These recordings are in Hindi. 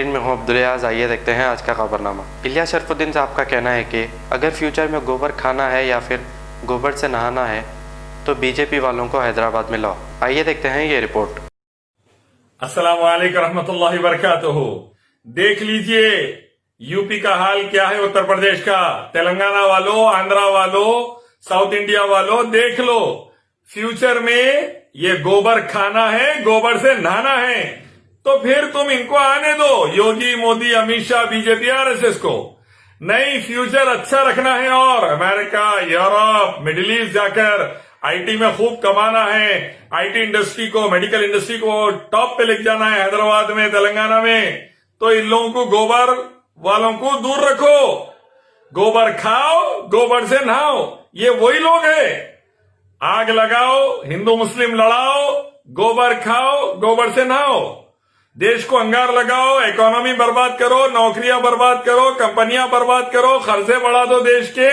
स्क्रीन में हूँ अब्दुल रियाज। आइए देखते हैं आज का खबरनामा। इलियास शरफुद्दीन साहब का कहना है कि अगर फ्यूचर में गोबर खाना है या फिर गोबर से नहाना है तो बीजेपी वालों को हैदराबाद में लाओ। आइए देखते हैं ये रिपोर्ट। अस्सलाम वालेकुम रहमतुल्लाहि वबरकातुहू। देख लीजिए यूपी का हाल क्या है, उत्तर प्रदेश का, तेलंगाना वालों, आंध्रा वालों, साउथ इंडिया वालों, देख लो। फ्यूचर में ये गोबर खाना है, गोबर से नहाना है, तो फिर तुम इनको आने दो, योगी, मोदी, अमित शाह, बीजेपी, आरएसएस को। नहीं, फ्यूचर अच्छा रखना है और अमेरिका, यूरोप, मिडिल ईस्ट जाकर आईटी में खूब कमाना है, आईटी इंडस्ट्री को, मेडिकल इंडस्ट्री को टॉप पे लेके जाना है, हैदराबाद में, तेलंगाना में। तो इन लोगों को, गोबर वालों को दूर रखो। गोबर खाओ, गोबर से नहाओ, ये वही लोग हैं। आग लगाओ, हिंदू मुस्लिम लड़ाओ, गोबर खाओ, गोबर से नहाओ। देश को अंगार लगाओ, इकोनॉमी बर्बाद करो, नौकरियां बर्बाद करो, कंपनियां बर्बाद करो, खर्चे बढ़ा दो देश के,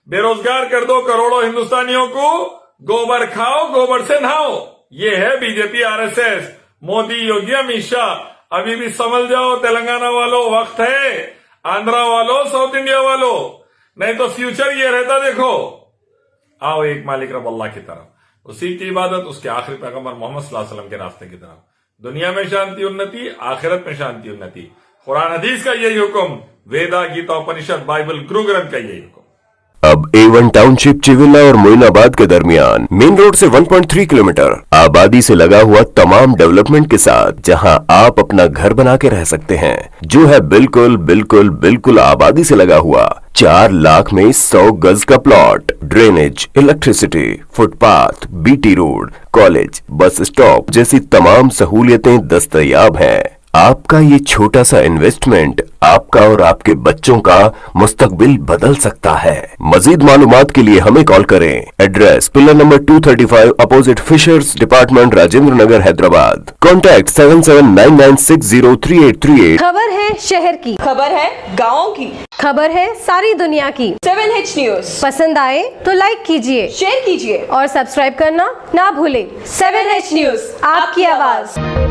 बेरोजगार कर दो करोड़ों हिंदुस्तानियों को। गोबर खाओ, गोबर से नहाओ, ये है बीजेपी, आरएसएस, मोदी, योगी, अमित शाह। अभी भी समझ जाओ तेलंगाना वालों, वक्त है, आंध्रा वालों, साउथ इंडिया वालों, नहीं तो फ्यूचर ये रहता। देखो, आओ एक मालिक रब अल्लाह की तरफ, उसी की इबादत, उसके आखिरी पैगंबर मोहम्मद सल्लल्लाहु अलैहि वसल्लम के रास्ते की तरफ। दुनिया में शांति उन्नति, आखिरत में शांति उन्नति। कुरान हदीस का यही हुक्म, वेदा, गीता, उपनिषद, बाइबल, गुरु ग्रंथ का यही हुक्म। अब A1 टाउनशिप चिविला और मोइनाबाद के दरमियान मेन रोड से 1.3 किलोमीटर आबादी से लगा हुआ तमाम डेवलपमेंट के साथ, जहां आप अपना घर बना के रह सकते हैं, जो है बिल्कुल बिल्कुल बिल्कुल आबादी से लगा हुआ। 4 लाख में 100 गज का plot, drainage, electricity, footpath, BT road, college, bus stop जैसी तमाम सहूलियतें दस्तयाब हैं। आपका ये छोटा सा इन्वेस्टमेंट आपका और आपके बच्चों का मुस्तकबिल बदल सकता है। मजीद मालूमात के लिए हमें कॉल करें। Address pillar number 235 opposite fisheries department, Rajendra Nagar, Hyderabad. Contact 7799603838। खबर है शहर की, खबर है गाँव की, खबर है सारी दुनिया की। 7H न्यूज पसंद आए तो लाइक कीजिए, शेयर कीजिए और सब्सक्राइब करना ना भूलें। 7H न्यूज, आपकी आवाज।